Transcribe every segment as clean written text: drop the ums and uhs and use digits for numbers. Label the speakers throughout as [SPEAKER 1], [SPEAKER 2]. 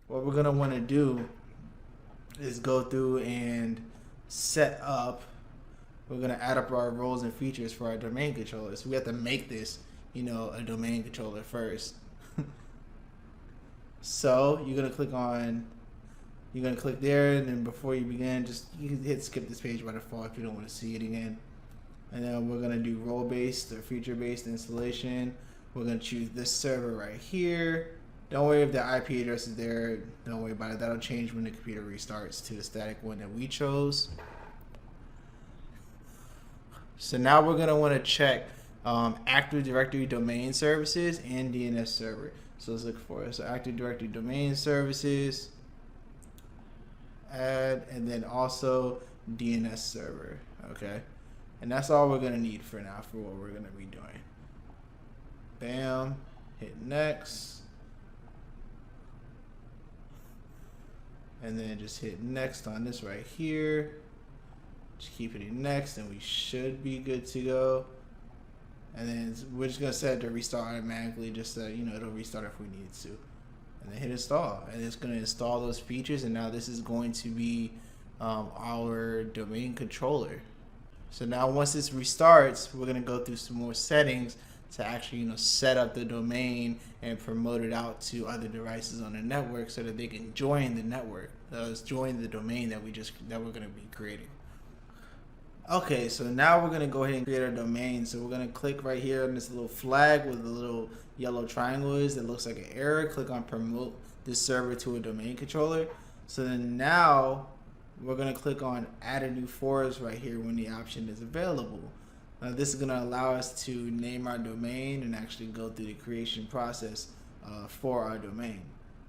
[SPEAKER 1] what we're gonna want to do is go through and set up. We're gonna add up our roles and features for our domain controller. So we have to make this, a domain controller first. So you're gonna click there, and then before you begin, you can hit skip this page by default if you don't want to see it again. And then we're gonna do role-based or feature-based installation. We're gonna choose this server right here. Don't worry if the IP address is there. Don't worry about it. That'll change when the computer restarts to the static one that we chose. So now we're gonna want to check Active Directory domain services and DNS server. So let's look for it. So Active Directory domain services, add, and then also DNS server. Okay, and that's all we're gonna need for now for what we're gonna be doing. Bam, hit next, and then just hit next on this right here. Just keep hitting next, and we should be good to go. And then we're just gonna set it to restart automatically, just so it'll restart if we need to. And then hit install, and it's gonna install those features. And now this is going to be our domain controller. So now once this restarts, we're gonna go through some more settings to actually set up the domain and promote it out to other devices on the network so that they can join the network. Join the domain that we're gonna be creating. Okay, so now we're gonna go ahead and create our domain. So we're gonna click right here on this little flag with the little yellow triangle that looks like an arrow. Click on promote this server to a domain controller. So then now we're gonna click on add a new forest right here when the option is available. This is gonna allow us to name our domain and actually go through the creation process for our domain.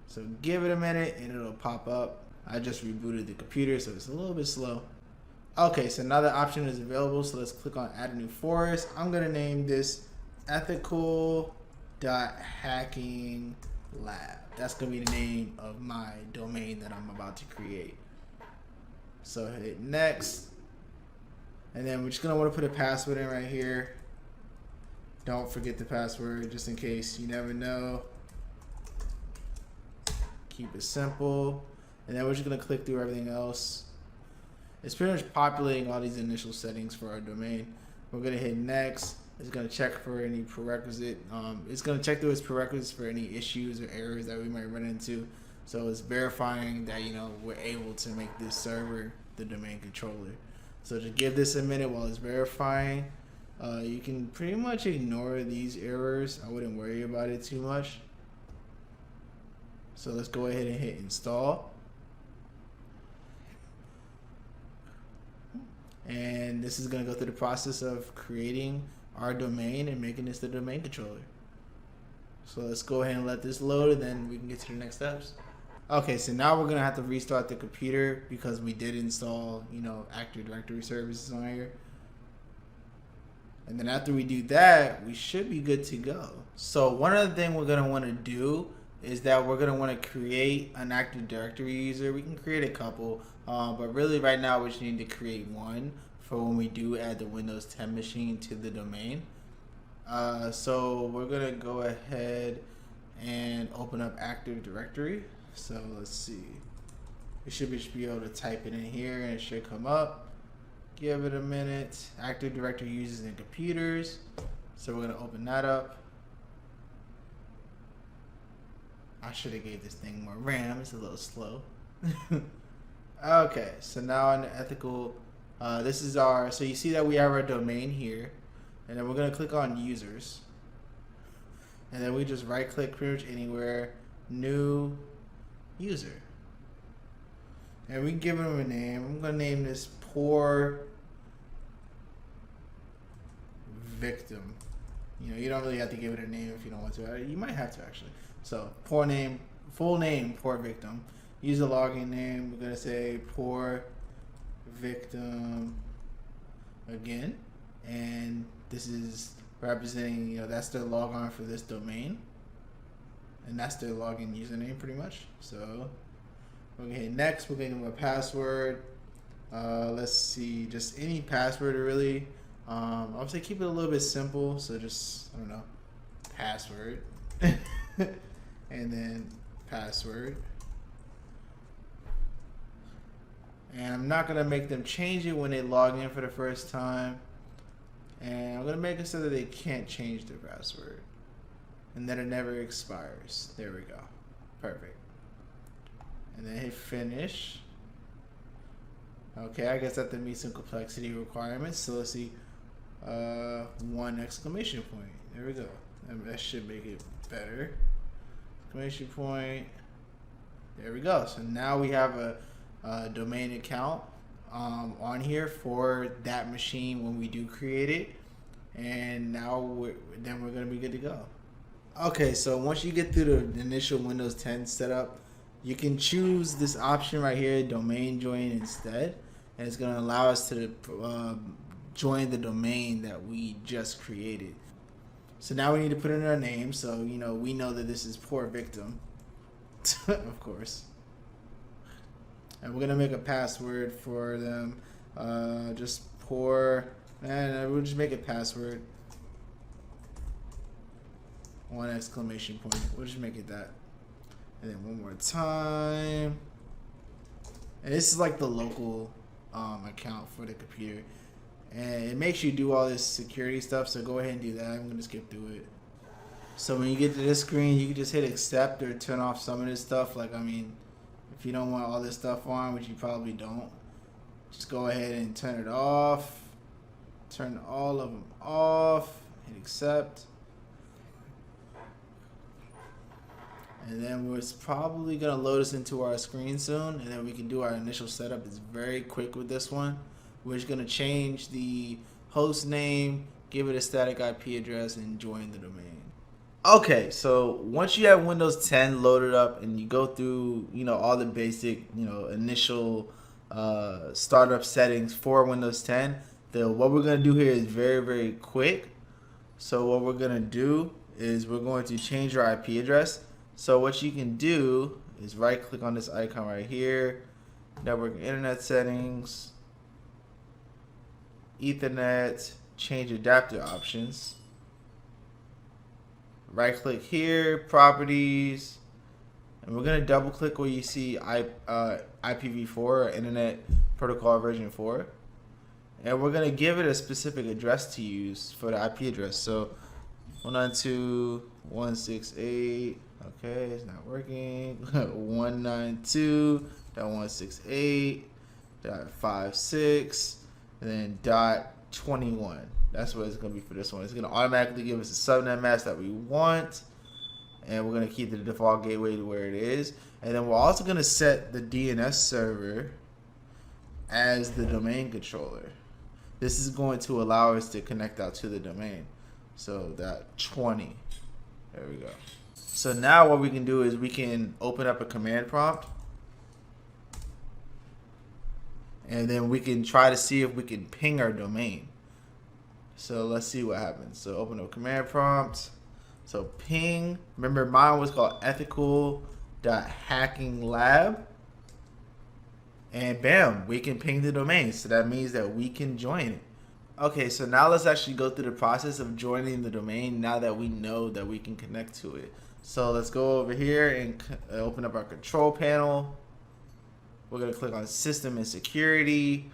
[SPEAKER 1] So give it a minute and it'll pop up. I just rebooted the computer, so it's a little bit slow. Okay, so now the option is available, so let's click on add a new forest. I'm gonna name this ethical.hacking lab. That's gonna be the name of my domain that I'm about to create. So hit next, and then we're just gonna want to put a password in right here. Don't forget the password, just in case, you never know. Keep it simple, and then we're just gonna click through everything else. It's pretty much populating all these initial settings for our domain. We're gonna hit next. It's gonna check for any prerequisite. It's gonna check through its prerequisites for any issues or errors that we might run into. So it's verifying that we're able to make this server the domain controller. So to give this a minute while it's verifying, you can pretty much ignore these errors. I wouldn't worry about it too much. So let's go ahead and hit install. And this is going to go through the process of creating our domain and making this the domain controller. So let's go ahead and let this load, and then we can get to the next steps. Okay, so now we're going to have to restart the computer because we did install, Active Directory services on here. And then after we do that, we should be good to go. So one other thing we're going to want to do is that we're going to want to create an Active Directory user. We can create a couple, but really right now we just need to create one for when we do add the Windows 10 machine to the domain. So we're going to go ahead and open up Active Directory. So let's see. We should just be able to type it in here and it should come up. Give it a minute. Active Directory users and computers. So we're going to open that up. I should have gave this thing more RAM. It's a little slow. Okay, so now in the ethical, this is our, so you see that we have our domain here, and then we're going to click on users. And then we just right click pretty much anywhere, new user. And we can give them a name. I'm going to name this poor victim. You don't really have to give it a name if you don't want to. You might have to actually. So full name, poor victim. Use a login name. We're gonna say poor victim again, and this is representing, that's their logon for this domain, and that's their login username pretty much. So we're gonna hit next. We're gonna give them a password. Let's see, just any password really. I would say keep it a little bit simple. So just, I don't know, password. And then password. And I'm not gonna make them change it when they log in for the first time. And I'm gonna make it so that they can't change their password and that it never expires. There we go. Perfect. And then hit finish. Okay, I guess that meets some complexity requirements. So let's see, 1 exclamation point. There we go. That should make it better. Exclamation point. There we go. So now we have a domain account on here for that machine when we do create it, and now we're gonna be good to go. Okay, so once you get through the initial Windows 10 setup, you can choose this option right here, domain join instead, and it's gonna allow us to join the domain that we just created. So now we need to put in our name, so we know that this is poor victim, of course. And we're gonna make a password for them. Just poor, and we'll just make it password. 1 exclamation point. We'll just make it that. And then one more time. And this is like the local account for the computer. And it makes you do all this security stuff, so go ahead and do that. I'm gonna skip through it. So when you get to this screen, you can just hit accept or turn off some of this stuff. Like, if you don't want all this stuff on, which you probably don't, just go ahead and turn it off. Turn all of them off. Hit accept. And then it's probably going to load us into our screen soon, and then we can do our initial setup. It's very quick with this one. We're just going to change the host name, give it a static IP address, and join the domain. Okay, so once you have Windows 10 loaded up and you go through, all the basic, initial startup settings for Windows 10, what we're going to do here is very, very quick. So what we're going to do is we're going to change our IP address. So what you can do is right click on this icon right here, network and internet settings, Ethernet, change adapter options. Right click here, properties, and we're gonna double click where you see IPv4 or Internet Protocol version 4, and we're gonna give it a specific address to use for the IP address. So 192.168. Okay, it's not working. 192.168.56, and then .21. That's what it's going to be for this one. It's going to automatically give us a subnet mask that we want, and we're going to keep the default gateway to where it is. And then we're also going to set the DNS server as the domain controller. This is going to allow us to connect out to the domain. So .20. There we go. So now what we can do is we can open up a command prompt, and then we can try to see if we can ping our domain. So let's see what happens. So open up command prompt. So ping. Remember, mine was called ethical.hackinglab. And bam, we can ping the domain. So that means that we can join it. Okay, so now let's actually go through the process of joining the domain now that we know that we can connect to it. So let's go over here and open up our control panel. We're going to click on System and Security.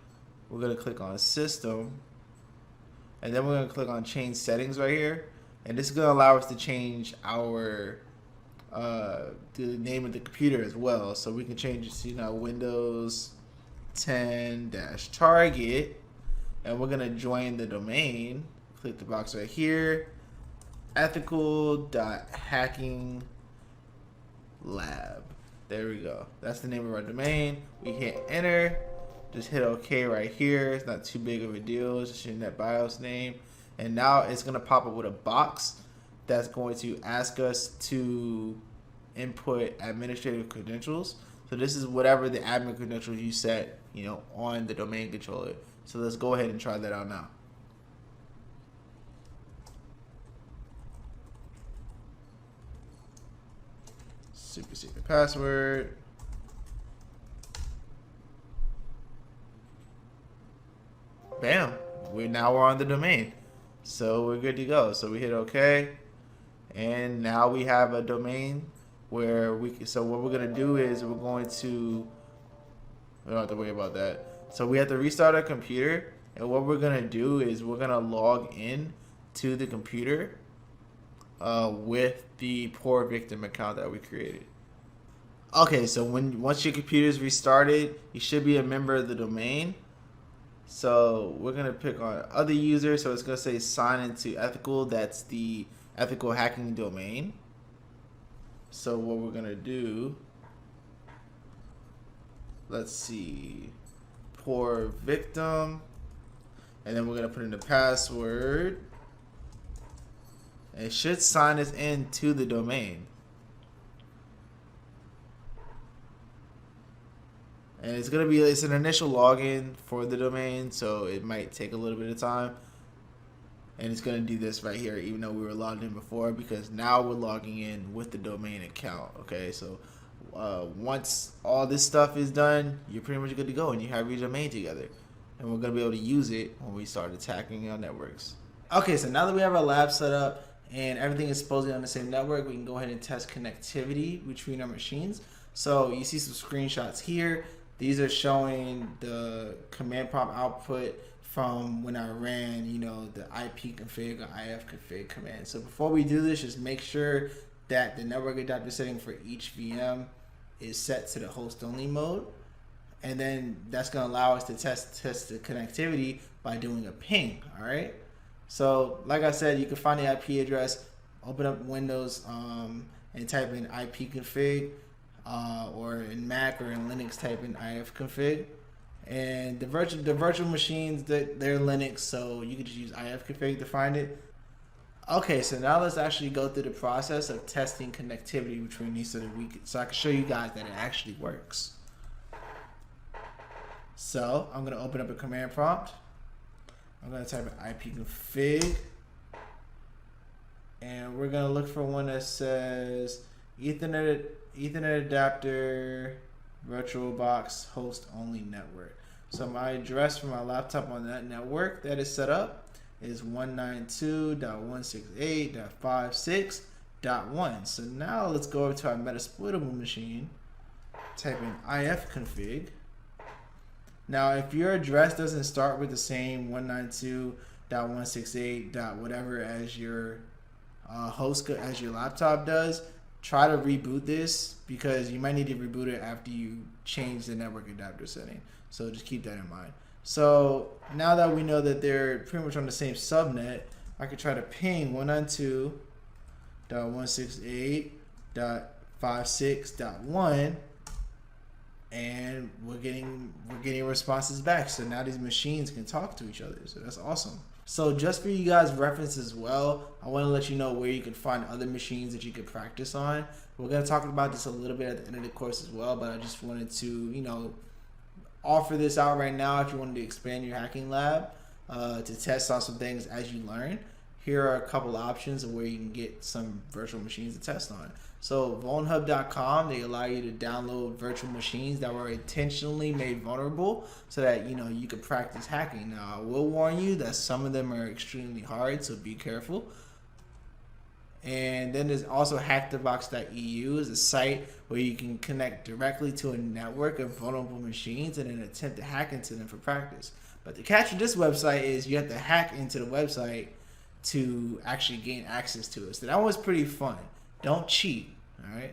[SPEAKER 1] We're going to click on System. And then we're going to click on Change Settings right here. And this is going to allow us to change our the name of the computer as well. So we can change it to Windows 10-target. And we're going to join the domain. Click the box right here. Ethical.hackinglab. There we go. That's the name of our domain. We hit enter. Just hit OK right here. It's not too big of a deal. It's just your NetBIOS name. And now it's going to pop up with a box that's going to ask us to input administrative credentials. So this is whatever the admin credentials you set, on the domain controller. So let's go ahead and try that out now. Super secret password. Bam. We're on the domain. So we're good to go. So we hit OK. And now we have a domain where so what we're going to do is we're going to We don't have to worry about that. So we have to restart our computer, and what we're gonna do is we're gonna log in to the computer with the poor victim account that we created. Okay, so once your computer is restarted, you should be a member of the domain. So we're gonna pick on other users. So it's gonna say sign into ethical. That's the ethical hacking domain. So what we're gonna do, let's see, poor victim, and then we're gonna put in the password. And it should sign us in to the domain. And it's an initial login for the domain, so it might take a little bit of time. And it's gonna do this right here, even though we were logged in before, because now we're logging in with the domain account. Okay, so once all this stuff is done, you're pretty much good to go, and you have your domain together. And we're gonna be able to use it when we start attacking our networks. Okay, so now that we have our lab set up and everything is supposedly on the same network, we can go ahead and test connectivity between our machines. So you see some screenshots here. These are showing the command prompt output from when I ran, the IP config or IF config command. So before we do this, just make sure that the network adapter setting for each VM is set to the host only mode. And then that's going to allow us to test the connectivity by doing a ping. All right. So like I said, you can find the IP address, open up Windows and type in IP config. Or in Mac or in Linux, type in IF config, and the virtual machines they're Linux, so you can just use IF config to find it. Okay, so now let's actually go through the process of testing connectivity between these so I can show you guys that it actually works. So I'm gonna open up a command prompt. I'm gonna type in IP config, and we're gonna look for one that says Ethernet adapter VirtualBox host only network. So my address for my laptop on that network that is set up is 192.168.56.1. So now let's go over to our Metasploitable machine, type in IF config. Now if your address doesn't start with the same 192.168. whatever as your as your laptop does, try to reboot this, because you might need to reboot it after you change the network adapter setting. So just keep that in mind. So now that we know that they're pretty much on the same subnet, I could try to ping 192.168.56.1, and we're getting responses back. So now these machines can talk to each other. So that's awesome. So just for you guys' reference as well, I want to let you know where you can find other machines that you can practice on. We're going to talk about this a little bit at the end of the course as well, but I just wanted to, offer this out right now if you wanted to expand your hacking lab to test on some things as you learn. Here are a couple options of where you can get some virtual machines to test on. So vulnhub.com, they allow you to download virtual machines that were intentionally made vulnerable so that you can practice hacking. Now I will warn you that some of them are extremely hard, so be careful. And then there's also hackthebox.eu, is a site where you can connect directly to a network of vulnerable machines and then attempt to hack into them for practice. But the catch with this website is you have to hack into the website to actually gain access to it. So that was pretty fun. Don't cheat, all right?